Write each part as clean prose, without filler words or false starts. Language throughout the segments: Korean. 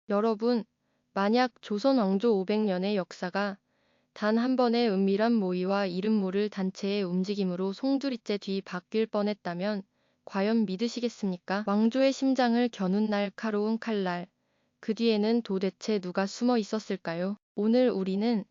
여러분, 만약 조선 왕조 500년의 역사가 단 한 번의 은밀한 모의와 이름 모를 단체의 움직임으로 송두리째 뒤 바뀔 뻔했다면 과연 믿으시겠습니까? 왕조의 심장을 겨눈 날카로운 칼날. 그 뒤에는 도대체 누가 숨어 있었을까요? 오늘 우리는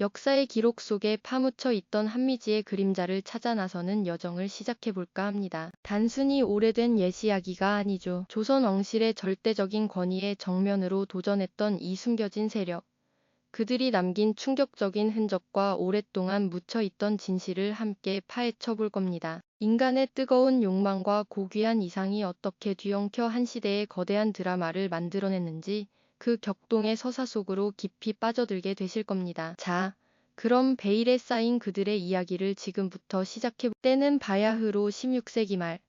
역사의 기록 속에 파묻혀 있던 한미지의 그림자를 찾아 나서는 여정을 시작해볼까 합니다. 단순히 오래된 옛 이야기가 아니죠. 조선 왕실의 절대적인 권위에 정면으로 도전했던 이 숨겨진 세력. 그들이 남긴 충격적인 흔적과 오랫동안 묻혀있던 진실을 함께 파헤쳐 볼 겁니다. 인간의 뜨거운 욕망과 고귀한 이상이 어떻게 뒤엉켜 한 시대의 거대한 드라마를 만들어냈는지 그 격동의 서사 속으로 깊이 빠져들게 되실 겁니다. 자, 그럼 베일에 쌓인 그들의 이야기를 지금부터 시작해. 때는 바야흐로 16세기 말.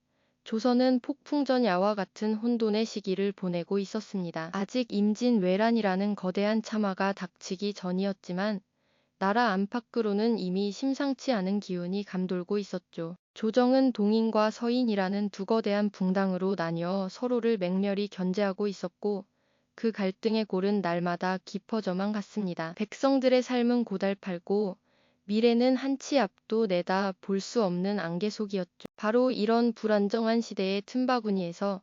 조선은 폭풍전야와 같은 혼돈의 시기를 보내고 있었습니다. 아직 임진왜란이라는 거대한 참화가 닥치기 전이었지만 나라 안팎으로는 이미 심상치 않은 기운이 감돌고 있었죠. 조정은 동인과 서인이라는 두 거대한 붕당으로 나뉘어 서로를 맹렬히 견제하고 있었고 그 갈등의 골은 날마다 깊어져만 갔습니다. 백성들의 삶은 고달팔고 미래는 한 치 앞도 내다 볼 수 없는 안개 속이었죠. 바로 이런 불안정한 시대의 틈바구니에서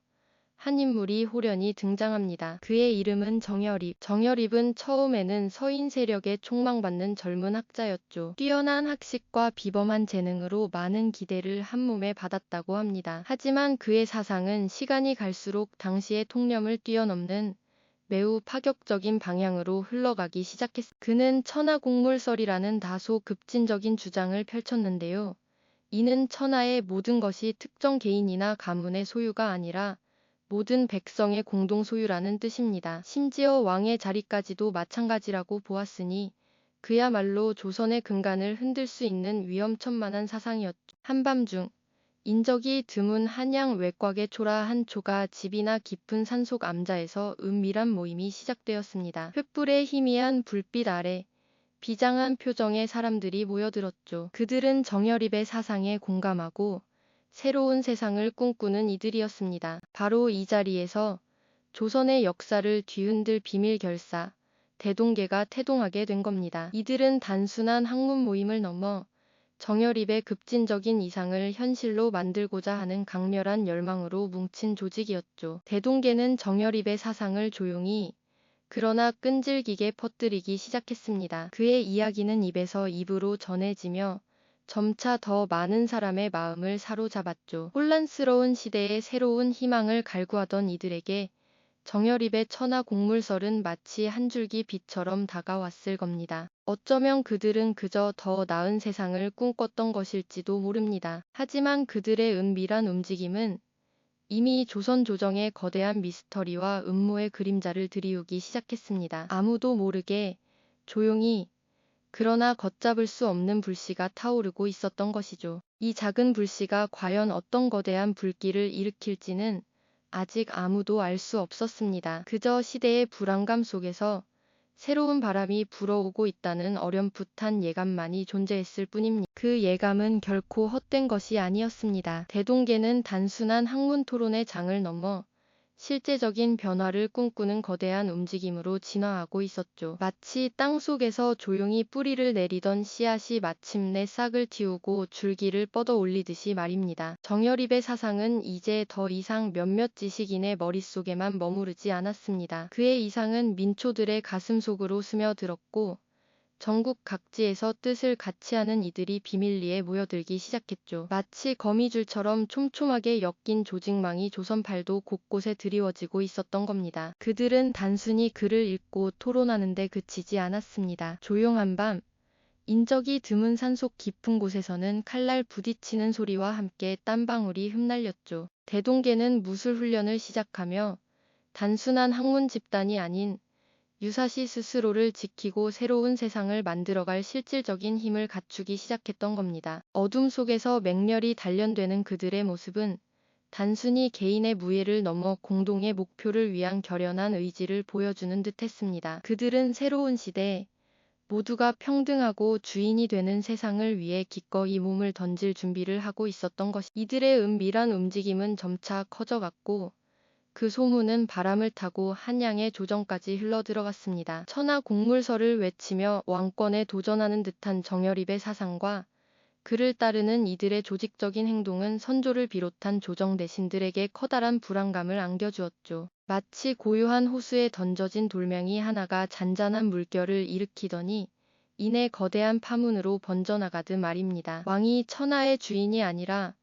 한 인물이 호련히 등장합니다. 그의 이름은 정열입. 정열입은 처음에는 서인 세력에 촉망받는 젊은 학자였죠. 뛰어난 학식과 비범한 재능으로 많은 기대를 한몸에 받았다고 합니다. 하지만 그의 사상은 시간이 갈수록 당시의 통념을 뛰어넘는 매우 파격적인 방향으로 흘러가기 시작했습니다. 그는 천하공물설이라는 다소 급진적인 주장을 펼쳤는데요. 이는 천하의 모든 것이 특정 개인이나 가문의 소유가 아니라 모든 백성의 공동 소유라는 뜻입니다. 심지어 왕의 자리까지도 마찬가지라고 보았으니 그야말로 조선의 근간을 흔들 수 있는 위험천만한 사상이었죠. 한밤중 인적이 드문 한양 외곽의 초라한 초가 집이나 깊은 산속 암자에서 은밀한 모임이 시작되었습니다. 횃불의 희미한 불빛 아래 비장한 표정의 사람들이 모여들었죠. 그들은 정열입의 사상에 공감하고 새로운 세상을 꿈꾸는 이들이었습니다. 바로 이 자리에서 조선의 역사를 뒤흔들 비밀 결사, 대동계가 태동하게 된 겁니다. 이들은 단순한 학문 모임을 넘어 정열입의 급진적인 이상을 현실로 만들고자 하는 강렬한 열망으로 뭉친 조직이었죠. 대동계는 정열입의 사상을 조용히 그러나 끈질기게 퍼뜨리기 시작했습니다. 그의 이야기는 입에서 입으로 전해지며 점차 더 많은 사람의 마음을 사로잡았죠. 혼란스러운 시대에 새로운 희망을 갈구하던 이들에게 정열입의 천하공물설은 마치 한 줄기 빛처럼 다가왔을 겁니다. 어쩌면 그들은 그저 더 나은 세상을 꿈꿨던 것일지도 모릅니다. 하지만 그들의 은밀한 움직임은 이미 조선 조정의 거대한 미스터리와 음모의 그림자를 드리우기 시작했습니다. 아무도 모르게 조용히 그러나 걷잡을 수 없는 불씨가 타오르고 있었던 것이죠. 이 작은 불씨가 과연 어떤 거대한 불길을 일으킬지는 아직 아무도 알 수 없었습니다. 그저 시대의 불안감 속에서 새로운 바람이 불어오고 있다는 어렴풋한 예감만이 존재했을 뿐입니다. 그 예감은 결코 헛된 것이 아니었습니다. 대동계는 단순한 학문 토론의 장을 넘어 실제적인 변화를 꿈꾸는 거대한 움직임으로 진화하고 있었죠. 마치 땅속에서 조용히 뿌리를 내리던 씨앗이 마침내 싹을 틔우고 줄기를 뻗어 올리듯이 말입니다. 정열입의 사상은 이제 더 이상 몇몇 지식인의 머릿속에만 머무르지 않았습니다. 그의 이상은 민초들의 가슴속으로 스며들었고 전국 각지에서 뜻을 같이 하는 이들이 비밀리에 모여들기 시작했죠. 마치 거미줄처럼 촘촘하게 엮인 조직망이 조선팔도 곳곳에 드리워지고 있었던 겁니다. 그들은 단순히 글을 읽고 토론하는 데 그치지 않았습니다. 조용한 밤, 인적이 드문 산속 깊은 곳에서는 칼날 부딪히는 소리와 함께 땀방울이 흩날렸죠. 대동계는 무술 훈련을 시작하며 단순한 학문 집단이 아닌 유사시 스스로를 지키고 새로운 세상을 만들어갈 실질적인 힘을 갖추기 시작했던 겁니다. 어둠 속에서 맹렬히 단련되는 그들의 모습은 단순히 개인의 무예를 넘어 공동의 목표를 위한 결연한 의지를 보여주는 듯했습니다. 그들은 새로운 시대에 모두가 평등하고 주인이 되는 세상을 위해 기꺼이 몸을 던질 준비를 하고 있었던 것이 이들의 은밀한 움직임은 점차 커져갔고 그 소문은 바람을 타고 한양의 조정까지 흘러들어갔습니다. 천하 공물서를 외치며 왕권에 도전하는 듯한 정여립의 사상과 그를 따르는 이들의 조직적인 행동은 선조를 비롯한 조정 대신들에게 커다란 불안감을 안겨주었죠. 마치 고요한 호수에 던져진 돌멩이 하나가 잔잔한 물결을 일으키더니 이내 거대한 파문으로 번져나가듯 말입니다. 왕이 천하의 주인이 아니라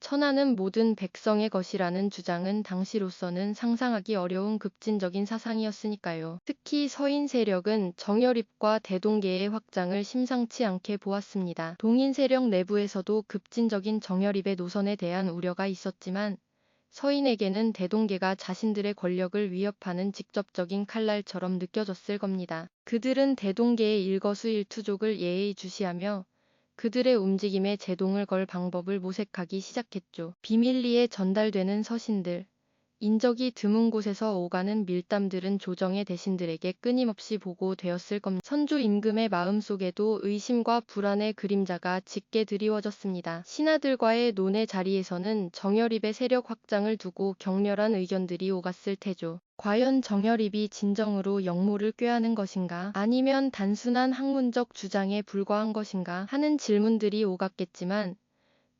천하는 모든 백성의 것이라는 주장은 당시로서는 상상하기 어려운 급진적인 사상이었으니까요. 특히 서인 세력은 정여립과 대동계의 확장을 심상치 않게 보았습니다. 동인 세력 내부에서도 급진적인 정여립의 노선에 대한 우려가 있었지만 서인에게는 대동계가 자신들의 권력을 위협하는 직접적인 칼날처럼 느껴졌을 겁니다. 그들은 대동계의 일거수일투족을 예의주시하며 그들의 움직임에 제동을 걸 방법을 모색하기 시작했죠. 비밀리에 전달되는 서신들, 인적이 드문 곳에서 오가는 밀담들은 조정의 대신들에게 끊임없이 보고되었을 겁니다. 선조 임금의 마음속에도 의심과 불안의 그림자가 짙게 드리워졌습니다. 신하들과의 논의 자리에서는 정여립의 세력 확장을 두고 격렬한 의견들이 오갔을 테죠. 과연 정여립이 진정으로 영모를 꾀하는 것인가? 아니면 단순한 학문적 주장에 불과한 것인가? 하는 질문들이 오갔겠지만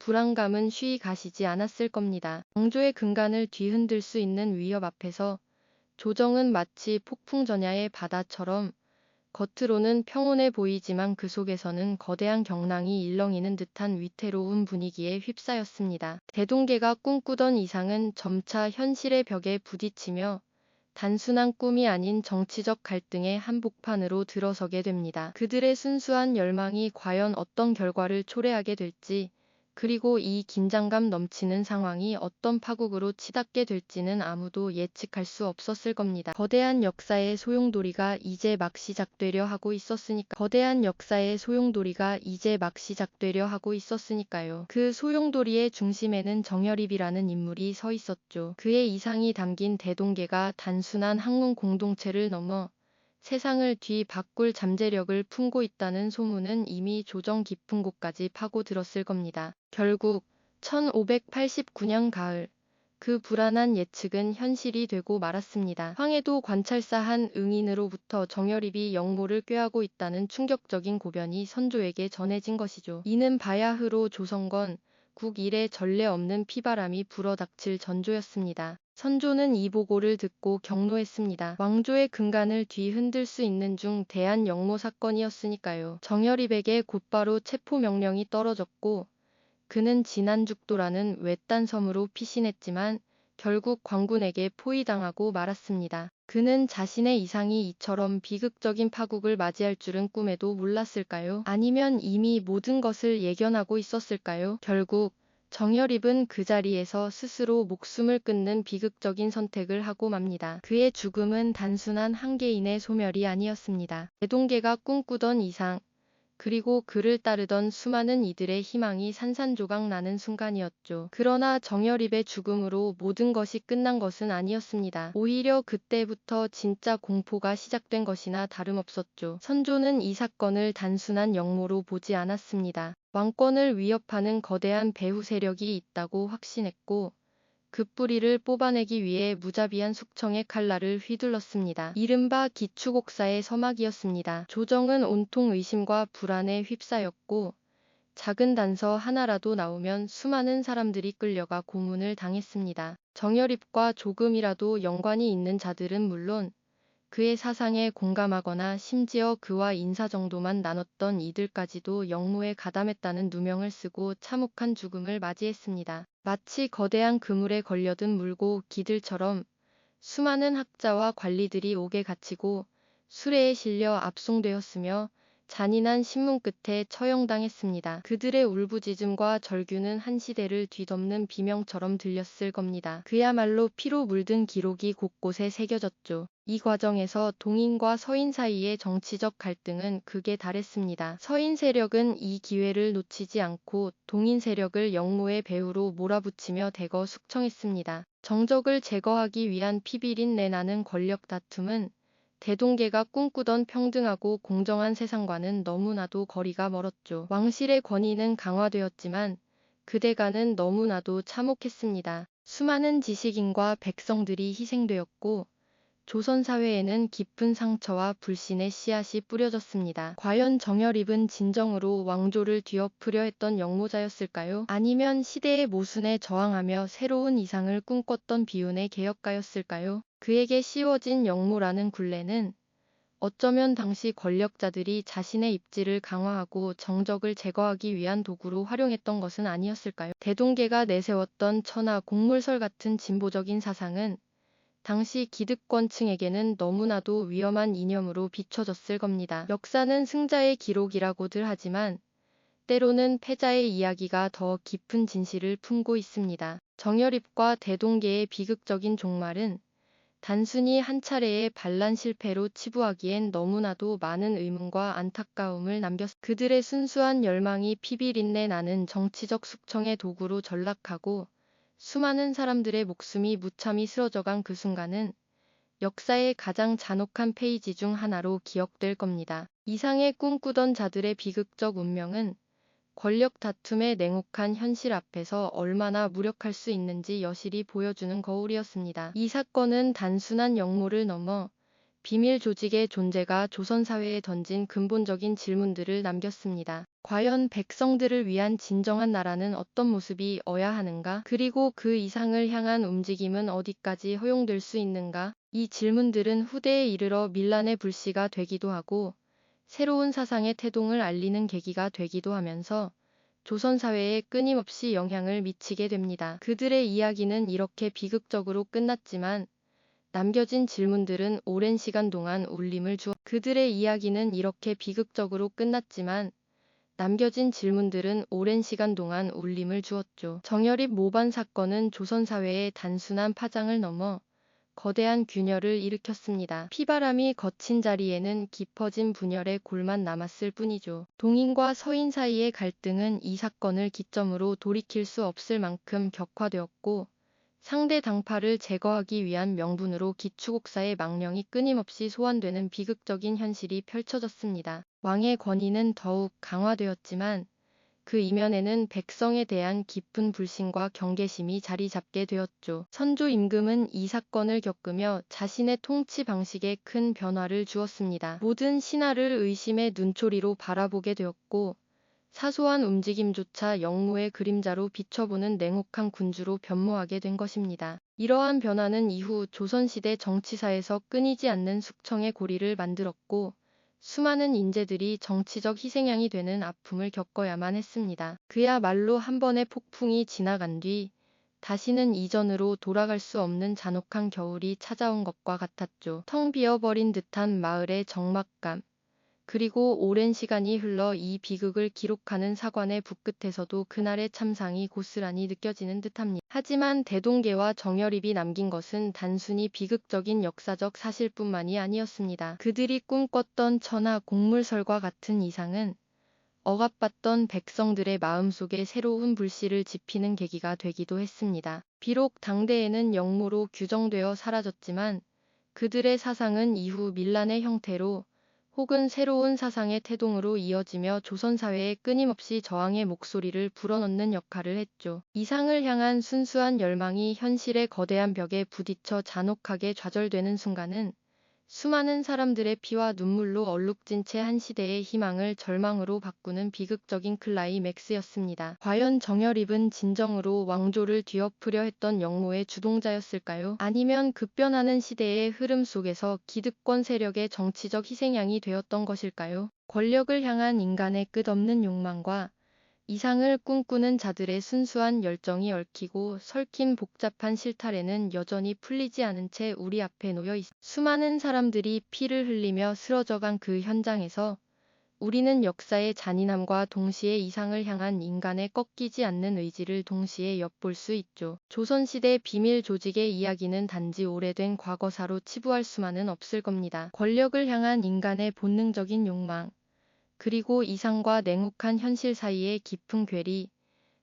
불안감은 쉬이 가시지 않았을 겁니다. 왕조의 근간을 뒤흔들 수 있는 위협 앞에서 조정은 마치 폭풍전야의 바다처럼 겉으로는 평온해 보이지만 그 속에서는 거대한 경랑이 일렁이는 듯한 위태로운 분위기에 휩싸였습니다. 대동계가 꿈꾸던 이상은 점차 현실의 벽에 부딪히며 단순한 꿈이 아닌 정치적 갈등의 한복판으로 들어서게 됩니다. 그들의 순수한 열망이 과연 어떤 결과를 초래하게 될지, 그리고 이 긴장감 넘치는 상황이 어떤 파국으로 치닫게 될지는 아무도 예측할 수 없었을 겁니다. 거대한 역사의 소용돌이가 이제 막 시작되려 하고 있었으니까요. 그 소용돌이의 중심에는 정여립이라는 인물이 서 있었죠. 그의 이상이 담긴 대동계가 단순한 학문 공동체를 넘어 세상을 뒤바꿀 잠재력을 품고 있다는 소문은 이미 조정 깊은 곳까지 파고들었을 겁니다. 결국 1589년 가을, 그 불안한 예측은 현실이 되고 말았습니다. 황해도 관찰사 한 응인으로부터 정여립이 영모를 꾀하고 있다는 충격적인 고변이 선조에게 전해진 것이죠. 이는 바야흐로 조선건 국 일에 전례 없는 피바람이 불어닥칠 전조였습니다. 선조는 이 보고를 듣고 경노했습니다. 왕조의 근간을 뒤흔들 수 있는 중 대한 영모 사건이었으니까요. 정여립에게 곧바로 체포 명령이 떨어졌고 그는 진안죽도라는 외딴 섬으로 피신했지만 결국 광군에게 포위당하고 말았습니다. 그는 자신의 이상이 이처럼 비극적인 파국을 맞이할 줄은 꿈에도 몰랐을까요? 아니면 이미 모든 것을 예견하고 있었을까요? 결국 정여립은 그 자리에서 스스로 목숨을 끊는 비극적인 선택을 하고 맙니다. 그의 죽음은 단순한 한 개인의 소멸이 아니었습니다. 대동계가 꿈꾸던 이상, 그리고 그를 따르던 수많은 이들의 희망이 산산조각 나는 순간이었죠. 그러나 정여립의 죽음으로 모든 것이 끝난 것은 아니었습니다. 오히려 그때부터 진짜 공포가 시작된 것이나 다름없었죠. 선조는 이 사건을 단순한 역모로 보지 않았습니다. 왕권을 위협하는 거대한 배후 세력이 있다고 확신했고 그 뿌리를 뽑아내기 위해 무자비한 숙청의 칼날을 휘둘렀습니다. 이른바 기축옥사의 서막이었습니다. 조정은 온통 의심과 불안에 휩싸였고 작은 단서 하나라도 나오면 수많은 사람들이 끌려가 고문을 당했습니다. 정여립과 조금이라도 연관이 있는 자들은 물론 그의 사상에 공감하거나 심지어 그와 인사 정도만 나눴던 이들까지도 영모에 가담했다는 누명을 쓰고 참혹한 죽음을 맞이했습니다. 마치 거대한 그물에 걸려든 물고 기들처럼 수많은 학자와 관리들이 옥에 갇히고 수레에 실려 압송되었으며 잔인한 신문 끝에 처형당했습니다. 그들의 울부짖음과 절규는 한 시대를 뒤덮는 비명처럼 들렸을 겁니다. 그야말로 피로 물든 기록이 곳곳에 새겨졌죠. 이 과정에서 동인과 서인 사이의 정치적 갈등은 극에 달했습니다. 서인 세력은 이 기회를 놓치지 않고 동인 세력을 영모의 배후로 몰아붙이며 대거 숙청했습니다. 정적을 제거하기 위한 피비린내 나는 권력 다툼은 대동계가 꿈꾸던 평등하고 공정한 세상과는 너무나도 거리가 멀었죠. 왕실의 권위는 강화되었지만 그 대가는 너무나도 참혹했습니다. 수많은 지식인과 백성들이 희생되었고 조선 사회에는 깊은 상처와 불신의 씨앗이 뿌려졌습니다. 과연 정열입은 진정으로 왕조를 뒤엎으려 했던 역모자였을까요? 아니면 시대의 모순에 저항하며 새로운 이상을 꿈꿨던 비운의 개혁가였을까요? 그에게 씌워진 역모라는 굴레는 어쩌면 당시 권력자들이 자신의 입지를 강화하고 정적을 제거하기 위한 도구로 활용했던 것은 아니었을까요? 대동계가 내세웠던 천하 공물설 같은 진보적인 사상은 당시 기득권층에게는 너무나도 위험한 이념으로 비춰졌을 겁니다. 역사는 승자의 기록이라고들 하지만 때로는 패자의 이야기가 더 깊은 진실을 품고 있습니다. 정열입과 대동계의 비극적인 종말은 단순히 한 차례의 반란 실패로 치부하기엔 너무나도 많은 의문과 안타까움을 남겼습니다. 그들의 순수한 열망이 피비린내 나는 정치적 숙청의 도구로 전락하고 수많은 사람들의 목숨이 무참히 쓰러져간 그 순간은 역사의 가장 잔혹한 페이지 중 하나로 기억될 겁니다. 이상의 꿈꾸던 자들의 비극적 운명은 권력 다툼의 냉혹한 현실 앞에서 얼마나 무력할 수 있는지 여실히 보여주는 거울이었습니다. 이 사건은 단순한 역모를 넘어 비밀 조직의 존재가 조선 사회에 던진 근본적인 질문들을 남겼습니다. 과연 백성들을 위한 진정한 나라는 어떤 모습이어야 하는가? 그리고 그 이상을 향한 움직임은 어디까지 허용될 수 있는가? 이 질문들은 후대에 이르러 밀란의 불씨가 되기도 하고 새로운 사상의 태동을 알리는 계기가 되기도 하면서 조선 사회에 끊임없이 영향을 미치게 됩니다. 그들의 이야기는 이렇게 비극적으로 끝났지만 남겨진 질문들은 오랜 시간 동안 울림을 주었. 그들의 이야기는 이렇게 비극적으로 끝났지만 남겨진 질문들은 오랜 시간 동안 울림을 주었죠. 정열입 모반 사건은 조선 사회의 단순한 파장을 넘어 거대한 균열을 일으켰습니다. 피바람이 거친 자리에는 깊어진 분열의 골만 남았을 뿐이죠. 동인과 서인 사이의 갈등은 이 사건을 기점으로 돌이킬 수 없을 만큼 격화되었고 상대 당파를 제거하기 위한 명분으로 기축옥사의 망령이 끊임없이 소환되는 비극적인 현실이 펼쳐졌습니다. 왕의 권위는 더욱 강화되었지만 그 이면에는 백성에 대한 깊은 불신과 경계심이 자리 잡게 되었죠. 선조 임금은 이 사건을 겪으며 자신의 통치 방식에 큰 변화를 주었습니다. 모든 신하를 의심의 눈초리로 바라보게 되었고 사소한 움직임조차 역모의 그림자로 비춰보는 냉혹한 군주로 변모하게 된 것입니다. 이러한 변화는 이후 조선시대 정치사에서 끊이지 않는 숙청의 고리를 만들었고 수많은 인재들이 정치적 희생양이 되는 아픔을 겪어야만 했습니다. 그야말로 한 번의 폭풍이 지나간 뒤 다시는 이전으로 돌아갈 수 없는 잔혹한 겨울이 찾아온 것과 같았죠. 텅 비어버린 듯한 마을의 적막감, 그리고 오랜 시간이 흘러 이 비극을 기록하는 사관의 붓끝에서도 그날의 참상이 고스란히 느껴지는 듯합니다. 하지만 대동계와 정열입이 남긴 것은 단순히 비극적인 역사적 사실뿐만이 아니었습니다. 그들이 꿈꿨던 천하 공물설과 같은 이상은 억압받던 백성들의 마음속에 새로운 불씨를 지피는 계기가 되기도 했습니다. 비록 당대에는 역모로 규정되어 사라졌지만 그들의 사상은 이후 밀란의 형태로 혹은 새로운 사상의 태동으로 이어지며 조선 사회에 끊임없이 저항의 목소리를 불어넣는 역할을 했죠. 이상을 향한 순수한 열망이 현실의 거대한 벽에 부딪혀 잔혹하게 좌절되는 순간은 수많은 사람들의 피와 눈물로 얼룩진 채 한 시대의 희망을 절망으로 바꾸는 비극적인 클라이맥스였습니다. 과연 정열입은 진정으로 왕조를 뒤엎으려 했던 역모의 주동자였을까요? 아니면 급변하는 시대의 흐름 속에서 기득권 세력의 정치적 희생양이 되었던 것일까요? 권력을 향한 인간의 끝없는 욕망과 이상을 꿈꾸는 자들의 순수한 열정이 얽히고 설킨 복잡한 실타래는 여전히 풀리지 않은 채 우리 앞에 놓여 있습니다. 수많은 사람들이 피를 흘리며 쓰러져간 그 현장에서 우리는 역사의 잔인함과 동시에 이상을 향한 인간의 꺾이지 않는 의지를 동시에 엿볼 수 있죠. 조선시대 비밀 조직의 이야기는 단지 오래된 과거사로 치부할 수만은 없을 겁니다. 권력을 향한 인간의 본능적인 욕망, 그리고 이상과 냉혹한 현실 사이의 깊은 괴리,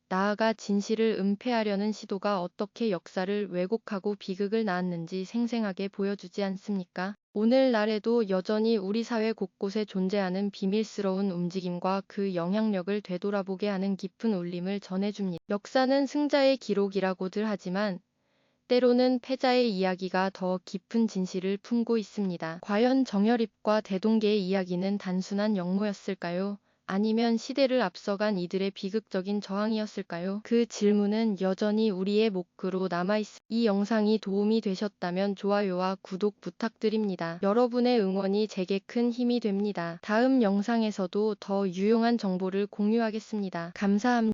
나아가 진실을 은폐하려는 시도가 어떻게 역사를 왜곡하고 비극을 낳았는지 생생하게 보여주지 않습니까? 오늘날에도 여전히 우리 사회 곳곳에 존재하는 비밀스러운 움직임과 그 영향력을 되돌아보게 하는 깊은 울림을 전해줍니다. 역사는 승자의 기록이라고들 하지만 때로는 패자의 이야기가 더 깊은 진실을 품고 있습니다. 과연 정열입과 대동계의 이야기는 단순한 역모였을까요? 아니면 시대를 앞서간 이들의 비극적인 저항이었을까요? 그 질문은 여전히 우리의 몫으로 남아있습니다. 이 영상이 도움이 되셨다면 좋아요와 구독 부탁드립니다. 여러분의 응원이 제게 큰 힘이 됩니다. 다음 영상에서도 더 유용한 정보를 공유하겠습니다. 감사합니다.